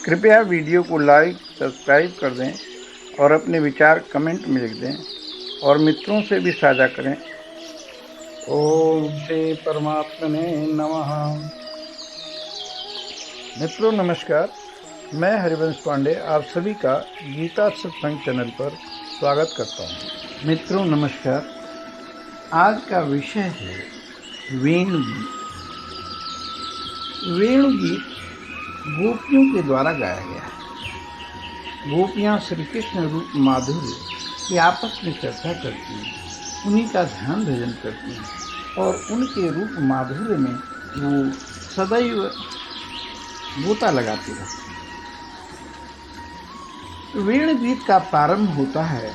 कृपया वीडियो को like subscribe कर दें और अपने विचार कमेंट में लिख दें और मित्रों से भी साझा करें। ओम श्री परमात्मने नमः। मित्रों नमस्कार, मैं हरिवंश पांडे आप सभी का गीता सत्संग चैनल पर स्वागत करता हूँ। मित्रों नमस्कार, आज का विषय है वेणु गीत। वेणु गीत गोपियों के द्वारा गाया गया है। गोपियाँ श्री कृष्ण रूप माधुर्य की आपस में चर्चा करती हैं, उन्हीं का ध्यान भजन करती हैं और उनके रूप माधुर्य में वो सदैव गोता लगाती रहती हैं। वेणु गीत का प्रारंभ होता है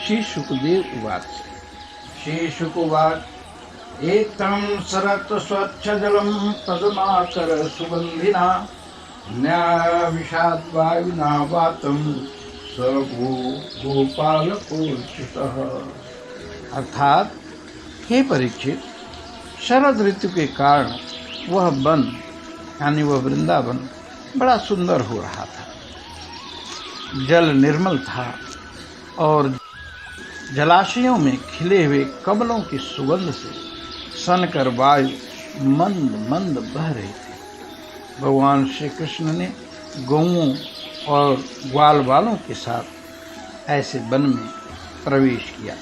श्री सुखदेव उवाच। श्री शुक उवाच, एकं सरत स्वच्छ जलम पद्माकर सुगंधिना न्यायविषाद्वायुना वातं स गोपालकोच्युतः। अर्थात, हे परीक्षित, शरद ऋतु के कारण वह वन यानी वह वृंदावन बड़ा सुंदर हो रहा था। जल निर्मल था और जलाशयों में खिले हुए कमलों की सुगंध से सनकर वायु मंद मंद बह रही थी। भगवान श्री कृष्ण ने गौओं और ग्वाल वालों के साथ ऐसे वन में प्रवेश किया।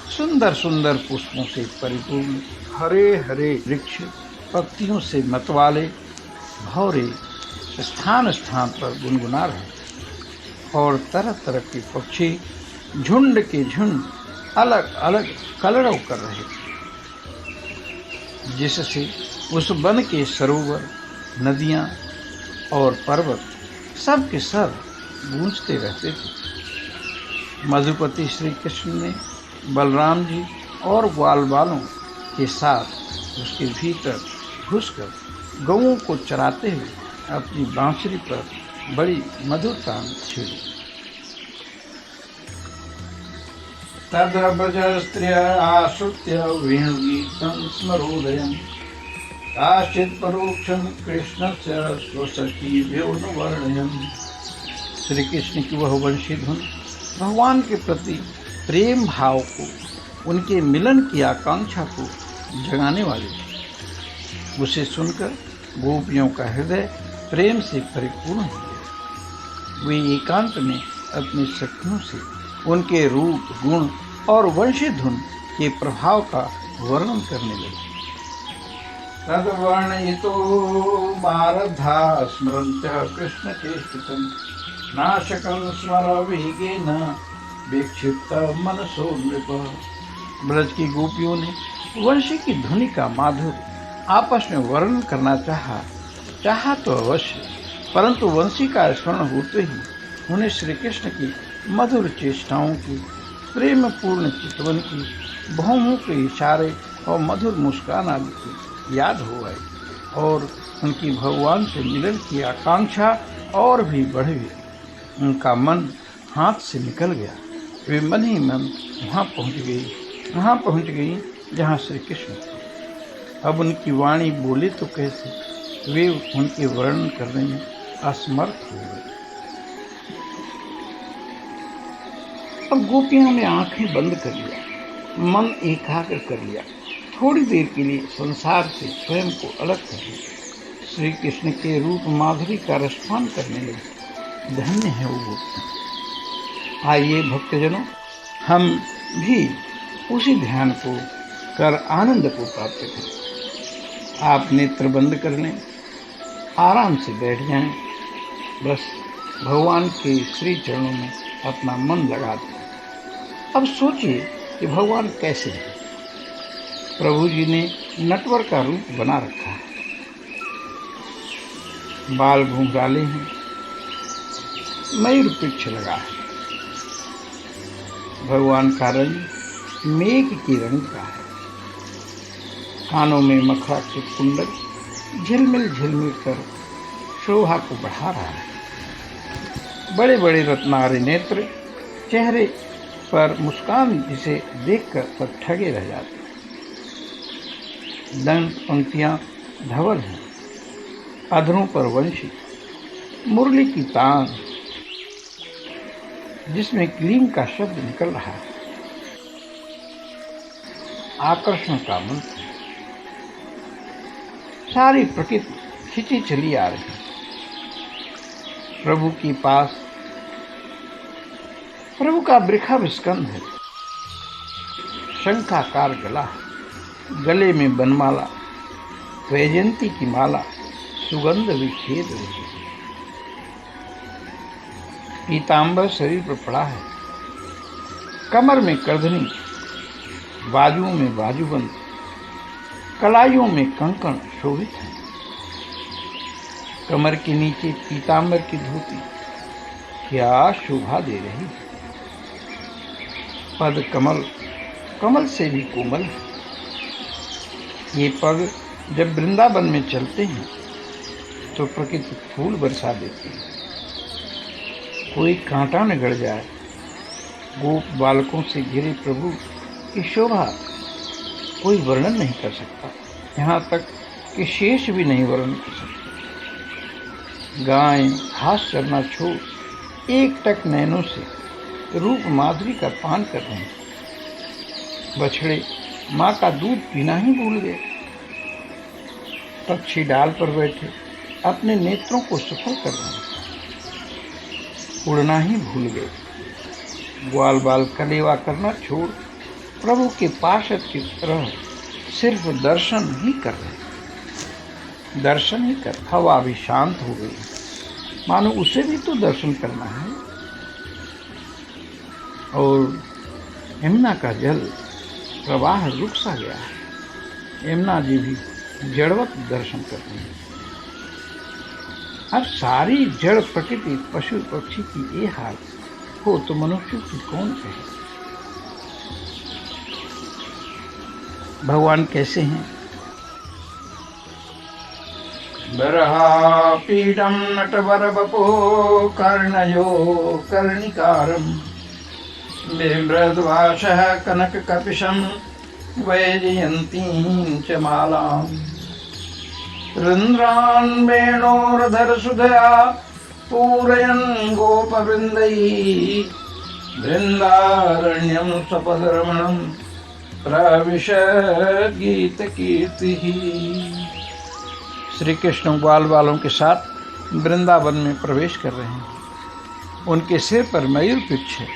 सुंदर सुंदर पुष्पों से परिपूर्ण हरे हरे वृक्ष, पत्तियों से मतवाले भौरे स्थान स्थान पर गुनगुना रहे और तरह तरह के पक्षी झुंड के झुंड अलग अलग कलरव कर रहे थे, जिससे उस वन के सरोवर, नदियां और पर्वत सब के सब गूंजते रहते थे। मधुपति श्री कृष्ण ने बलराम जी और ग्वाल वालों के साथ उसके भीतर घुसकर गौओं को चराते हुए अपनी बांसुरी पर बड़ी मधुर तान छेड़ी। तद्रव्रज स्त्रिय आश्रित्य वेणुगीतं स्मरोदयम् काश्चित् परोक्षं कृष्णस्य स्वसखीभ्यो न वर्णयन्। श्री कृष्ण की वह वंशी धुन भगवान के प्रति प्रेम भाव को, उनके मिलन की आकांक्षा को जगाने वाली थी। उसे सुनकर गोपियों का हृदय प्रेम से परिपूर्ण हो गया। वे एकांत में अपनी सखियों से उनके रूप, गुण और वंशी धुन के प्रभाव का वर्णन करने लगे। तद्वर्णयितो मारधा स्मरन्त्यः कृष्णचेष्टितं नाशकं स्मरवेगेन विक्षिप्तं मनसो नृप। ब्रज की गोपियों ने वंशी की ध्वनि का माधुर्य आपस में वर्णन करना चाहा तो अवश्य, परंतु वंशी का स्मरण होते ही उन्हें श्री कृष्ण की मधुर चेष्टाओं की, प्रेम पूर्ण चितवन की, भौहों के इशारे और मधुर मुस्कान आदि की याद हो आई और उनकी भगवान से मिलन की आकांक्षा और भी बढ़ गई। उनका मन हाथ से निकल गया। वे मन ही मन वहाँ पहुँच गई जहाँ श्री कृष्ण थे। अब उनकी वाणी बोले तो कैसे, वे उनके वर्णन करने में असमर्थ हो गए। अब गोपियों ने आंखें बंद कर लिया, मन एकाग्र कर लिया, थोड़ी देर के लिए संसार से स्वयं को अलग कर लिया। श्री कृष्ण के रूप माधुरी का रसपान करने लगे। धन्य है वो गोपियां। आइए भक्तजनों, हम भी उसी ध्यान को कर आनंद को प्राप्त करें। आप नेत्र बंद कर लें, आराम से बैठ जाएं, बस भगवान के श्री चरणों में अपना मन लगा दें। अब सोचिए कि भगवान कैसे हैं। प्रभु जी ने नटवर का रूप बना रखा है, बाल घुंघराले हैं, मयूर पिच्छ लगा है। भगवान का रंग मेघ की रंग का है। कानों में मखरा के कुंडल झिलमिल झिलमिल कर शोभा को बढ़ा रहा है। बड़े बड़े रत्नारे नेत्र, चेहरे पर मुस्कान जिसे देखकर सब ठगे रह जाते। दंड पंक्तियां धवल हैं, अधरों पर वंशी, मुरली की तान जिसमें क्लीन का शब्द निकल रहा है, आकर्षण का मंत्र, सारी प्रकृति खिंची चली आ रही है प्रभु के पास। प्रभु का वृखा विस्कंद है, शंखाकार गला है, गले में बनमाला, वैजयंती की माला, सुगंध विच्छेद रही है। पीतांबर शरीर पर पड़ा है, कमर में करधनी, बाजुओं में बाजूबंद, कलाइयों में कंकण शोभित है। कमर के नीचे पीतांबर की धोती क्या शोभा दे रही है। पद कमल कमल से भी कोमल है। ये पग जब वृंदावन में चलते हैं तो प्रकृति फूल बरसा देती है। कोई कांटा न गड़ जाए। गोप बालकों से घिरे प्रभु की शोभा कोई वर्णन नहीं कर सकता, यहाँ तक कि शेष भी नहीं वर्णन कर सकते। गाय घास चरना छोड़ एक टक नैनों से रूप माधुरी का पान कर रहे हैं। बछड़े माँ का दूध पीना ही भूल गए। पक्षी डाल पर बैठे अपने नेत्रों को सफल कर रहे हैं, उड़ना ही भूल गए। ग्वाल बाल कलेवा करना छोड़ प्रभु के पार्षद की तरह सिर्फ दर्शन ही कर रहे हैं। दर्शन ही कर। हवा भी शांत हो गई, मानो उसे भी तो दर्शन करना है। और यमुना का जल प्रवाह रुक सा गया है। यमुना जी भी जड़वत दर्शन करते हैं। अब सारी जड़ प्रकृति पशु पक्षी की ये हाल हो तो मनुष्य की कौन कहे। भगवान कैसे हैं? बरहा पीडम नटवर बपो कर्णयो कर्णिकारम बिभ्रद्वासः कनक कपिशं वैजयन्तीं च मालां रुन्द्रान् वेणोर्धर सुधया पूरयन् गोपवृन्दैः वृन्दारण्यं सपदरमणं प्रविशद् गीतकीर्तिः। श्री कृष्ण ग्वाल वालों के साथ वृंदावन में प्रवेश कर रहे हैं। उनके सिर पर मयूर पुच्छ है,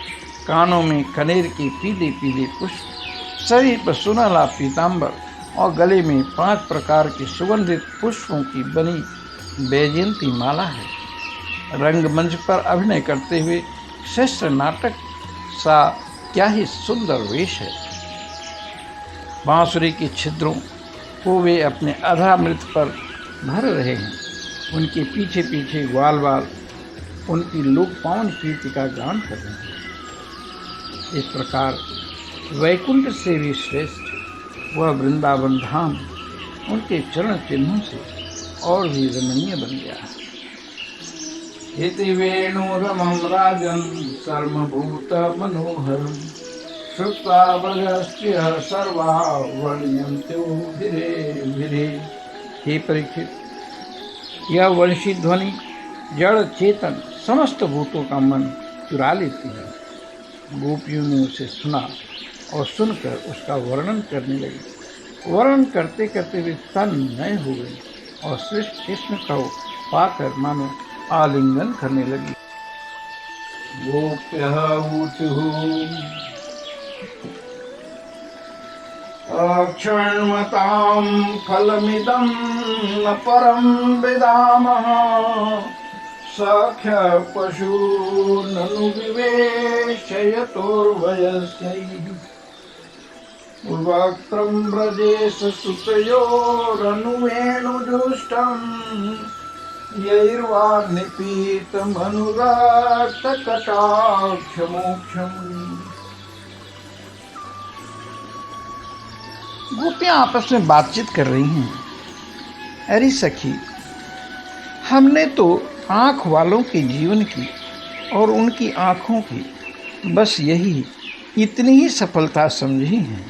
कानों में कनेर के पीले पीले पुष्प, शरीर पर सुनहला पीतांबर और गले में 5 प्रकार के सुगंधित पुष्पों की बनी वैजयंती माला है। रंगमंच पर अभिनय करते हुए श्रेष्ठ नाटक सा क्या ही सुंदर वेश है। बांसुरी के छिद्रों को वे अपने अधामृत पर भर रहे हैं। उनके पीछे पीछे ग्वाल बाल उनकी लोक पावन कीर्ति का गान कर रहे हैं। इस प्रकार वैकुंठ से भी श्रेष्ठ वह वृंदावन धाम उनके चरण चिन्हों से और भी रमणीय बन गया। इति वेणुरमं राजन् सर्वभूत मनोहरं श्रुत्वा व्रजस्य सर्वा वर्ण्यन्तो धीरे धीरे। हे परीक्षित, यह वंशी ध्वनि जड़ चेतन समस्त भूतों का मन चुरा लेती है। गोपियों ने उसे सुना और सुनकर उसका वर्णन करने लगी। वर्णन करते करते वे तन्मय हो गई और श्रेष्ठ कृष्ण को पाकर मानो आलिंगन करने लगी। गोप्यः ऊचुः अक्षण्मतां फलमिदं न परं विदामः सख्य पशु ननु विवेशयतोर्वयस्यैः वक्त्रं व्रजेश सुतयोरनुवेणुजुष्टं यैर्वाग्निपीतमनुराक्तकटाक्षमोक्षम्। गोपियां आपस में बातचीत कर रही हैं। अरे सखी, हमने तो आँख वालों के जीवन की और उनकी आँखों की बस यही इतनी ही सफलता समझी है,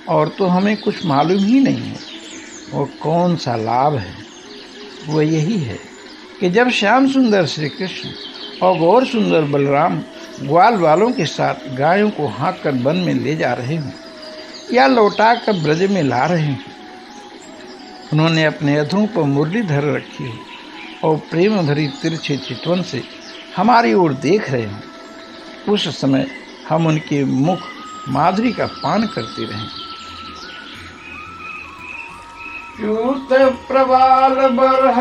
और तो हमें कुछ मालूम ही नहीं है वो कौन सा लाभ है? वो यही है कि जब श्याम सुंदर श्री कृष्ण और गौर सुंदर बलराम ग्वाल वालों के साथ गायों को हाँक कर वन में ले जा रहे हों या लौटा कर ब्रज में ला रहे हों, उन्होंने अपने अधरों पर मुरली धर रखी हो और प्रेम भरी तिरछे चितवन से हमारी ओर देख रहे हों, उस समय हम उनके मुख माधुरी का पान करते रहें। च्यूत प्रबाल बरह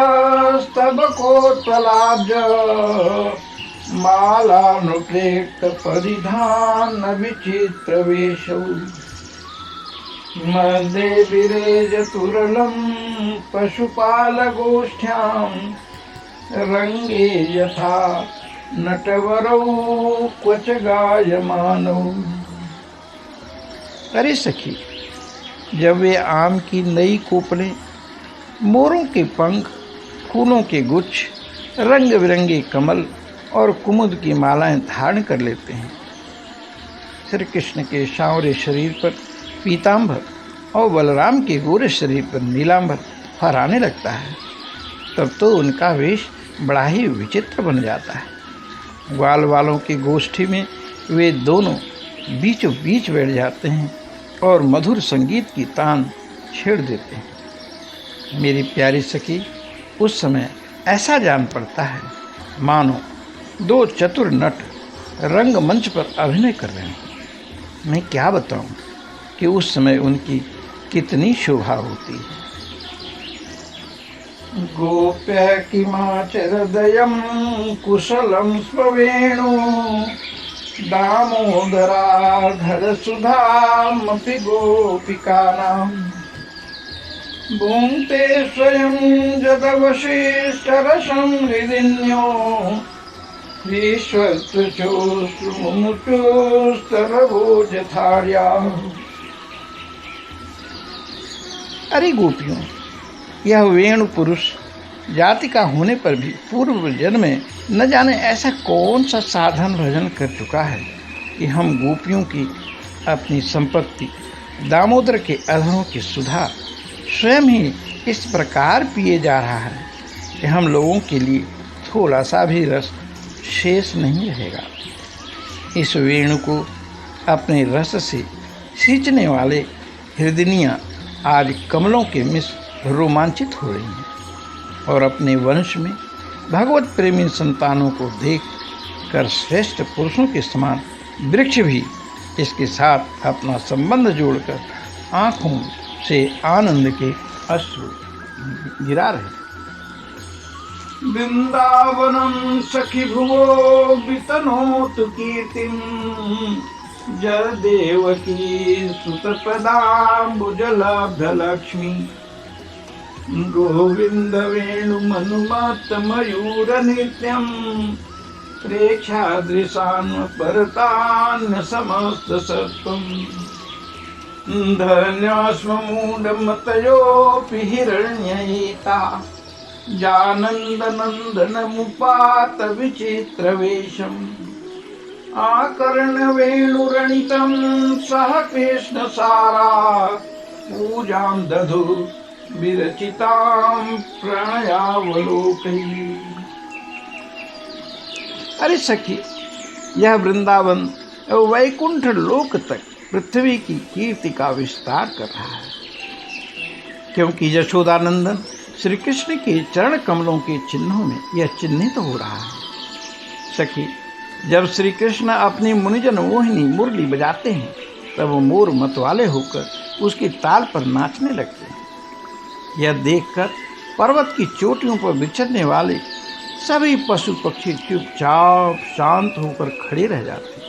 स्तब कोत्वलाब्ज मालानुप्रेक्त परिधान विचित्र वेशौ मध्ये विरेज तुरलं पशुपाल गोष्ठ्यां रंगे यथा नटवरौ क्वच गायमानौ। अरे सखी, जब वे आम की नई कोपलें, मोरों के पंख, फूलों के गुच्छ, रंग बिरंगे कमल और कुमुद की मालाएं धारण कर लेते हैं, श्री कृष्ण के सांवरे शरीर पर पीतांबर और बलराम के गोरे शरीर पर नीलांबर फहराने लगता है, तब तो उनका वेश बड़ा ही विचित्र बन जाता है। ग्वाल वालों की गोष्ठी में वे दोनों बीचों बीच बैठ जाते हैं और मधुर संगीत की तान छेड़ देते हैं। मेरी प्यारी सखी, उस समय ऐसा जान पड़ता है मानो दो चतुर नट रंगमंच पर अभिनय कर रहे हैं। मैं क्या बताऊं कि उस समय उनकी कितनी शोभा होती है। गोप्य किमाचरदयं कुशलं स्ववेणु दामोदराधर सुधामपि गोपिकानां भुङ्क्ते स्वयं जदवशिष्टरसं हृदिन्यो विश्वस्तुचोऽश्रुमुमुचोस्तरभोजथार्याम्। अरे गोपियों, यह वेणु पुरुष जाति का होने पर भी पूर्व जन्म में न जाने ऐसा कौन सा साधन भजन कर चुका है कि हम गोपियों की अपनी संपत्ति दामोदर के अधरों की सुधा स्वयं ही इस प्रकार पिए जा रहा है कि हम लोगों के लिए थोड़ा सा भी रस शेष नहीं रहेगा। इस वेणु को अपने रस से सींचने वाले हृदयनियाँ आज कमलों के मिस रोमांचित हो रही हैं और अपने वंश में भगवत प्रेमी संतानों को देख कर श्रेष्ठ पुरुषों के समान वृक्ष भी इसके साथ अपना संबंध जोड़कर आँखों से आनंद के अश्रु गिरा रहे। वृंदावनं सखी भुवो वितनोतु कीर्तिं जलदेवकी सुतपदाम्बुजलभ्यलक्ष्मी गोविंद वेणुमनुमत्त मयूर नित्यं प्रेक्षादृशान् परतान् समस्त सत्वं धन्योऽस्म मूढमतयोऽपि हिरण्ययिता जानन्दनन्दनमुपात विचित्रवेशम् आकर्णवेणुरणितं सह कृष्णसारा पूजां दधु विरचितां प्रणयावलोकैः। अरे सखी, यह वृंदावन वैकुंठ लोक तक पृथ्वी की कीर्ति का विस्तार कर रहा है, क्योंकि यशोदानंदन श्री कृष्ण के चरण कमलों के चिन्हों में यह चिन्हित हो रहा है। सखी, जब श्री कृष्ण अपनी मुनिजन मोहिनी मुरली बजाते हैं तब वो मोर मतवाले होकर उसकी ताल पर नाचने लगते हैं। यह देखकर पर्वत की चोटियों पर विचरने वाले सभी पशु पक्षी चुपचाप शांत होकर खड़े रह जाते हैं।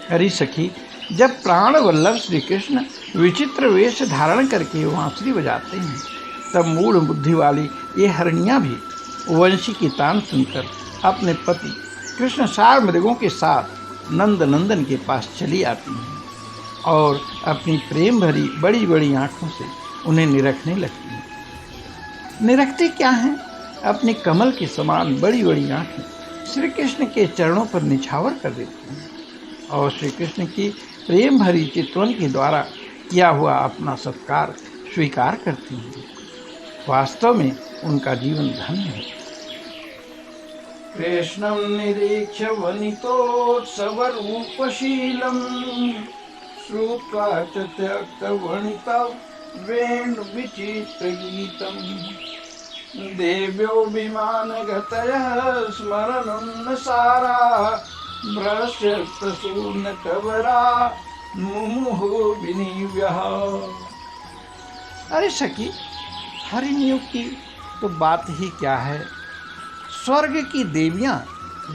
अरे सखी, जब प्राण वल्लभ श्री कृष्ण विचित्र वेश धारण करके बांसुरी बजाते हैं तब मूढ़ बुद्धि वाली ये हरणियाँ भी वंशी की तान सुनकर अपने पति कृष्ण सार मृगों के साथ नंद नंदन के पास चली आती हैं और अपनी प्रेम भरी बड़ी बड़ी आँखों से उन्हें निरखने लगती हैं। निरखती क्या हैं? अपने कमल के समान बड़ी बड़ी आँखें श्री कृष्ण के चरणों पर निछावर कर देती हैं और श्री कृष्ण की प्रेम भरी चितवन के द्वारा किया हुआ अपना सत्कार स्वीकार करती हैं। वास्तव में उनका जीवन धन्य है। कृष्णं निरीक्ष्य वनितोत्सवरूपशीलं श्रुत्वा च त्यक्तवनितं वेणुविचित्रगीतम् देव्यो विमानगतयः स्मरणन्नसारा भ्रश्यस्तसूर्णकवरा मुमुहु विनिव्यः। अरे सखी, हरिणियों की तो बात ही क्या है। स्वर्ग की देवियां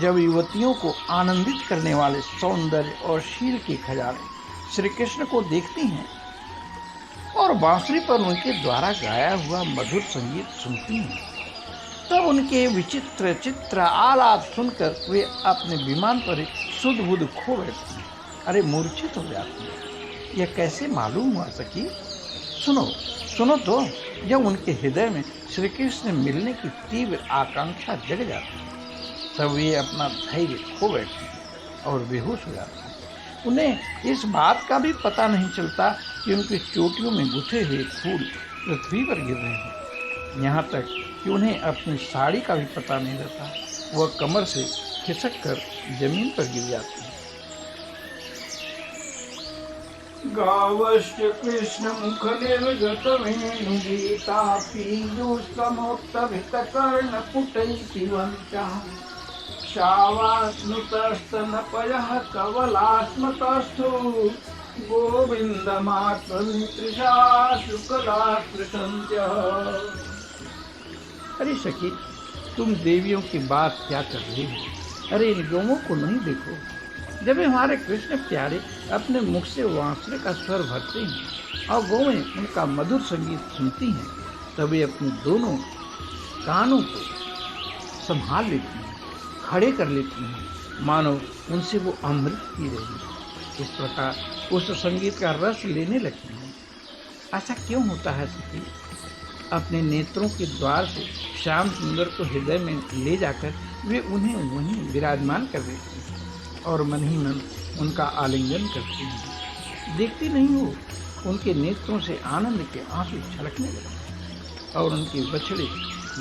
जब युवतियों को आनंदित करने वाले सौंदर्य और शील के खजाने श्री कृष्ण को देखती हैं और बांसुरी पर उनके द्वारा गाया हुआ मधुर संगीत सुनती हैं, तब उनके विचित्र चित्र आलाप सुनकर वे अपने विमान पर सुध बुध खो बैठती हैं। अरे मूर्छित हो जाती हैं। यह कैसे मालूम हुआ सखी? सुनो तो, जब उनके हृदय में श्री कृष्ण मिलने की तीव्र आकांक्षा जग जाती है, तब वे अपना धैर्य खो बैठते हैं और बेहोश हो जाते हैं। उन्हें इस बात का भी पता नहीं चलता कि उनकी चोटियों में गुथे हुए फूल पृथ्वी पर गिर रहे हैं। यहाँ तक कि उन्हें अपनी साड़ी का भी पता नहीं रहता। वह कमर से खिसक कर जमीन पर गिर जाती है। गावश्च कृष्ण मुख निर्गत वेणुगीता पीयूषसमोत्तभित कर्णपुटैतिवञ्चा शावास्नुतस्तनपयः कवलास्मतस्थो गोविन्दमात्मनितृषा शुक्ला स्पृशन्त्यः। अरे सखी, तुम देवियों की बात क्या कर रही हो? अरे इन गौओं को नहीं देखो। जब हमारे कृष्ण प्यारे अपने मुख से बांसुरी का स्वर भरते हैं और गौएं उनका मधुर संगीत सुनती हैं, तभी अपने दोनों कानों को संभाल लेती हैं, खड़े कर लेती हैं, मानो उनसे वो अमृत पी रही है। इस प्रकार उस संगीत का रस लेने लगती हैं। ऐसा क्यों होता है सखी? अपने नेत्रों के द्वार से श्याम सुंदर को हृदय में ले जाकर वे उन्हें वहीं विराजमान कर देती हैं और मन ही मन उनका आलिंगन करती हैं। देखती नहीं हो, उनके नेत्रों से आनंद के आंसू छलकने लगते और उनके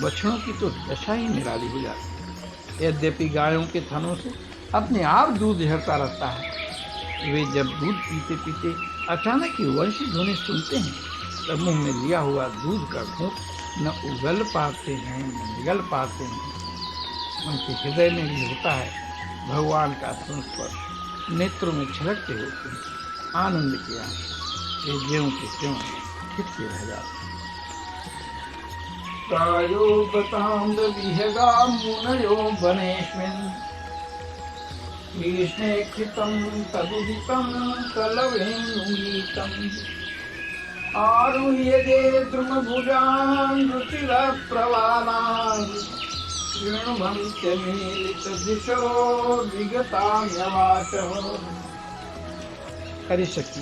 बछड़ों की तो दशा ही निराली हो जाती है। यद्यपि गायों के थनों से अपने आप दूध झरता रहता है, वे जब दूध पीते पीते अचानक ही वंशी ध्वनि सुनते हैं, तब मुंह में लिया हुआ दूध का घूंट न उगल पाते हैं न निगल पाते हैं। उनके हृदय में भी होता है भगवान का संस्पर्श, नेत्रों में छलकते होते हैं आनंद के आंसू, ये ज्यों के त्यों खिटके रह जाते हैं। प्रायो बतांग विहगा मुनयो वनेष्मिन् कृष्णे कृतं तदुदितं कलवेणुगीतम् आरुह्य जे द्रुमभुजान् रुचिरप्रवालान् शृण्वन्त्यमीलितदिशो विगताम्यवाचः। अरे सखी,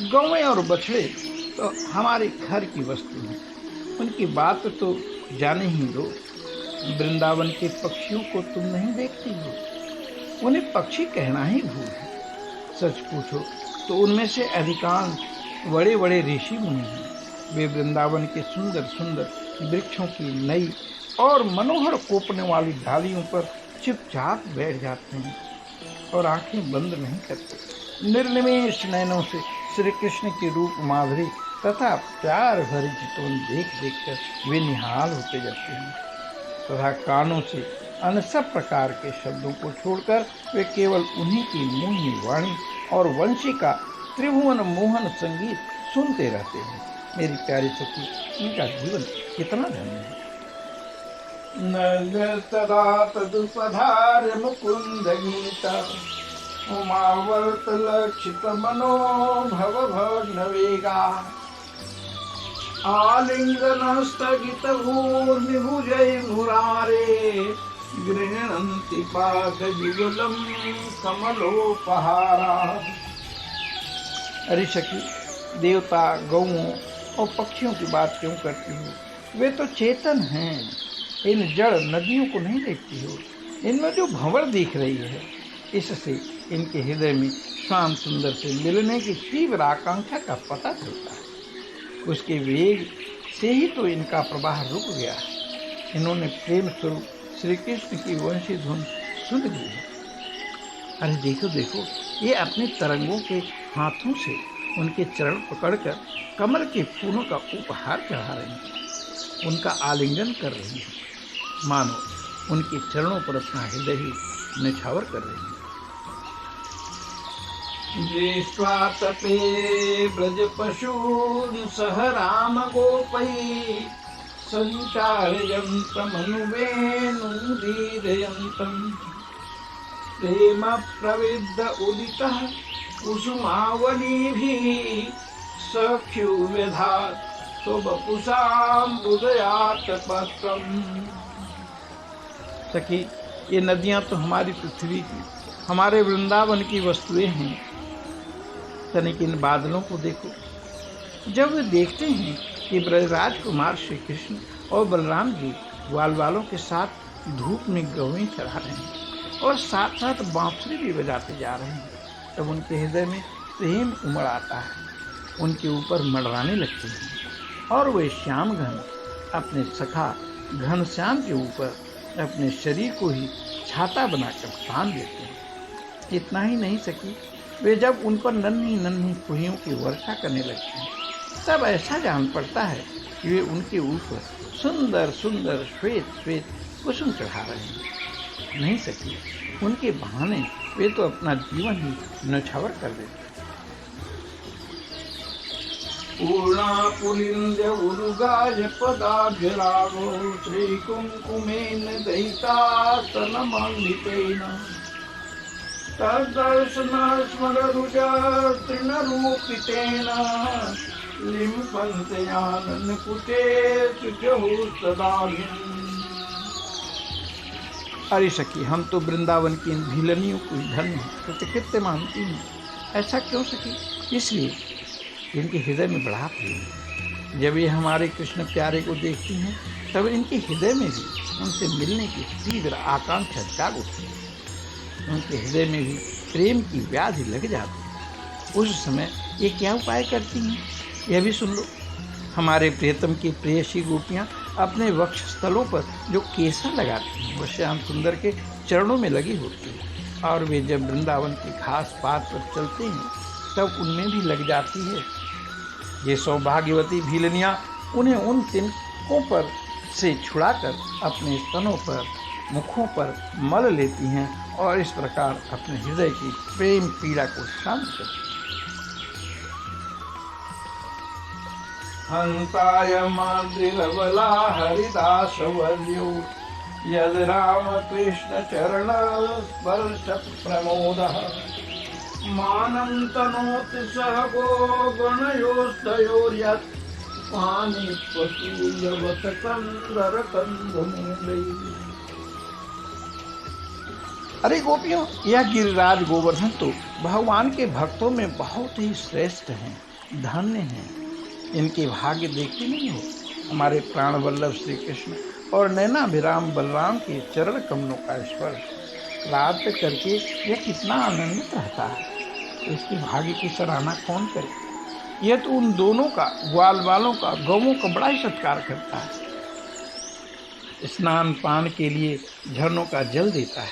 गौएं और बछड़े तो हमारे घर की वस्तु हैं, उनकी बात तो जाने ही दो। वृंदावन के पक्षियों को तुम नहीं देखती हो, उन्हें पक्षी कहना ही भूल है। सच पूछो तो उनमें से अधिकांश बड़े बड़े ऋषि मुनि हैं। वे वृंदावन के सुंदर सुंदर वृक्षों की नई और मनोहर कोपने वाली डालियों पर चुपचाप बैठ जाते हैं और आंखें बंद नहीं करते। निर्निमेष नयनों से श्री कृष्ण की रूप माधुरी तथा प्यार भरी चितवन देख देख कर वे निहाल होते जाते हैं तथा कानों से अन्य सब प्रकार के शब्दों को छोड़कर वे केवल उन्हीं की मोहिनी वाणी और वंशी का त्रिभुवन मोहन संगीत सुनते रहते हैं। मेरी प्यारी सखी, इनका जीवन कितना धन्य है। नदा तदुपधार मुकुंद गीता उमावर्त लक्षित मनो भव भग्नवेगा आलिंगन स्थगित भूर्निभुजै मुरारे गृह्णन्ति पाद विगुलम कमलोपहारा। अरे सखी, देवता गौओं और पक्षियों की बात क्यों करती हो? वे तो चेतन हैं। इन जड़ नदियों को नहीं देखती हो, इनमें जो भंवर दिख रही है, इससे इनके हृदय में श्याम सुंदर से मिलने की तीव्र आकांक्षा का पता चलता है। उसके वेग से ही तो इनका प्रवाह रुक गया। इन्होंने प्रेम स्वरूप श्री कृष्ण की वंशी धुन सुन ली है। अरे देखो देखो, ये अपने तरंगों के हाथों से उनके चरण पकड़कर कमल के फूलों का उपहार चढ़ा रही हैं, उनका आलिंगन कर रही हैं, मानो उनके चरणों पर अपना हृदय ही निछावर कर रही हैं। दृष्ट्वा तपे ब्रज पशून् सह राम गोपैः सञ्चारयन्तमनुवेणुदीरयन्तम् प्रेम प्रविद्ध उदितः कुसुमावलीभिः सख्युव्यधात् स्ववपुषां हृदयात् पत्रम्। सखी, ये नदियां तो हमारी पृथ्वी की, हमारे वृंदावन की वस्तुएं हैं। तनिक इन बादलों को देखो। जब वे देखते हैं कि ब्रजराज कुमार श्री कृष्ण और बलराम जी ग्वाल वालों के साथ धूप में गौएं चढ़ा रहे हैं और साथ साथ बांसुरी भी बजाते जा रहे हैं, तब उनके हृदय में प्रेम उमड़ आता है, उनके ऊपर मंडराने लगते हैं और वे श्याम घन अपने सखा घनश्याम के ऊपर अपने शरीर को ही छाता बनाकर बांध देते हैं। इतना ही नहीं सकी, वे जब उन पर नन्ही नन्ही फुहियों की वर्षा करने लगते हैं, तब ऐसा जान पड़ता है कि वे उनके ऊपर सुंदर सुंदर श्वेत श्वेत कुसुम चढ़ा रहे हैं। नहीं सकी, उनके बहाने वे तो अपना जीवन ही नछावर कर देते। पूर्णा पुलिंद उरुगाय पदाभिरागो श्री कुंकुमेन दहितासनमंडितेन तद्दर्शनस्मररुजा तृणरूपितेन लिम्पन्त्याननकुटे सुजहुस्तदाभिम्। अरे सखी, हम तो वृंदावन की इन भीलनियों को धन्य हैं, कृतकृत्य मानती हूँ। ऐसा क्यों सखी? इसलिए इनके हृदय में बड़ा प्रेम। जब ये हमारे कृष्ण प्यारे को देखती हैं, तब इनके हृदय में भी उनसे मिलने की तीव्र आकांक्षा जाग उठती है। उनके हृदय में भी प्रेम की व्याधि लग जाती है। उस समय ये क्या उपाय करती हैं, यह भी सुन लो। हमारे प्रियतम की प्रेयसी गोपियाँ अपने वक्ष स्थलों पर जो केसर लगाती हैं, वह श्याम सुंदर के चरणों में लगी होती है, और वे जब वृंदावन की घास पात पर चलते हैं, तब उनमें भी लग जाती है। ये सौभाग्यवती भीलनियाँ उन्हें उन तिनकों पर से छुड़ाकर अपने स्तनों पर, मुखों पर मल लेती हैं और इस प्रकार अपने हृदय की प्रेम पीड़ा को शांत करती हैं। हंताय माद्रिरवला हरिदासवर्यो यद राम कृष्ण चरण स्पर्श प्रमोदः मानं तनोति सह गो गणयोस्तयोर्यत् पानिपशूयवत कंदर कंदमूलैः। अरे गोपियों, यह गिरिराज गोवर्धन तो भगवान के भक्तों में बहुत ही श्रेष्ठ हैं, धन्य हैं। इनके भाग्य देखते नहीं हो? हमारे प्राण वल्लभ श्री कृष्ण और नैनाभिराम बलराम के चरण कमलों का स्पर्श प्राप्त करके यह कितना आनंदित रहता है। इसके भाग्य की सराहना कौन करे? यह तो उन दोनों का, ग्वाल वालों का, गौओं का बड़ा ही सत्कार करता है। स्नान पान के लिए झरनों का जल देता है,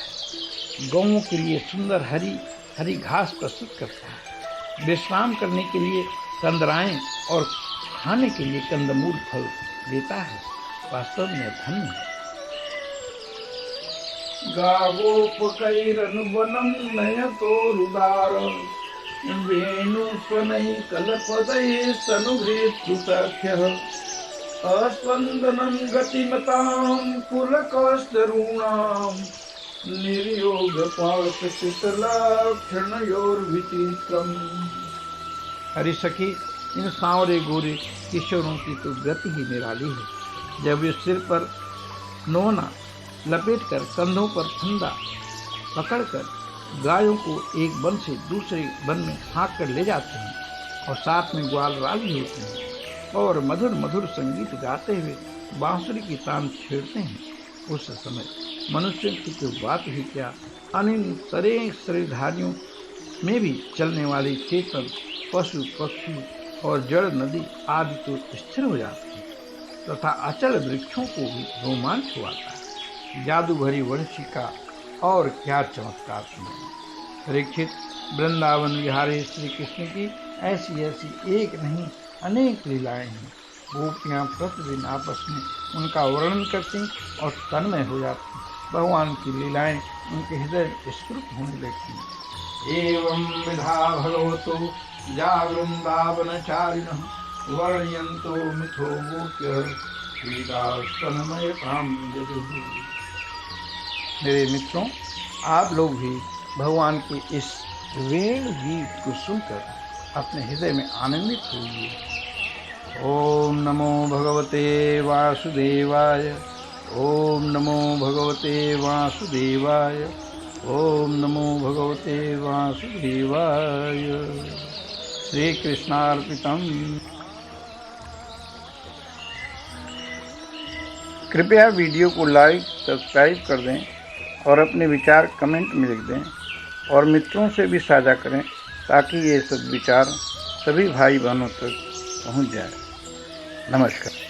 गौओं के लिए सुंदर हरी हरी घास प्रस्तुत करता है, विश्राम करने के लिए कंदराएं और खाने के लिए कंदमूल फल देता है। वास्तव में धन्य है। गावोपकैरनुवनं नयतोरुदार वेणुस्वनैः कलपदैः सनुहृत्सुसख्यः अस्पन्दनं गतिमतां पुलकस्तरूणां निर्योगपाशशितलक्षणयोर्विचित्रम्। हरि सखी, इन सांवरे गोरे किशोरों की तो गति ही निराली है। जब वे सिर पर नोना लपेटकर, कंधों पर फंदा पकड़कर गायों को एक वन से दूसरे वन में हाँक कर ले जाते हैं और साथ में ग्वाल राग भी होते हैं और मधुर मधुर संगीत गाते हुए बांसुरी की तान छेड़ते हैं, उस समय मनुष्य की तो बात ही क्या, अनिल शरीरधारियों में भी चलने वाली चेतन पशु पक्षी और जड़ नदी आदि तो स्थिर हो जाती है तथा अचल वृक्षों को भी रोमांच हुआता है। जादू भरी वंशिका और क्या चमत्कार सुने। परीक्षित, वृंदावन विहारी श्री कृष्ण की ऐसी ऐसी एक नहीं अनेक लीलाएं हैं। गोपियाँ प्रतिदिन आपस में उनका वर्णन करती और तन्मय हो जाती। भगवान की लीलाएं उनके हृदय स्फुरित होने लगती। एवं विधा भगवतो या वृंदावनचारिणः वर्णयन्तो मिथो गोप्यः क्रीडास्तनमयतां यदुः। मेरे मित्रों, आप लोग भी भगवान के इस वेणु गीत को सुनकर अपने हृदय में आनंदित होइए। ओम नमो भगवते वासुदेवाय। ओम नमो भगवते वासुदेवाय। ओम नमो भगवते वासुदेवाय। श्री कृष्णार्पितम। कृपया वीडियो को लाइक सब्सक्राइब कर दें और अपने विचार कमेंट में लिख दें और मित्रों से भी साझा करें ताकि ये सब विचार सभी भाई बहनों तक पहुंच जाए। नमस्कार।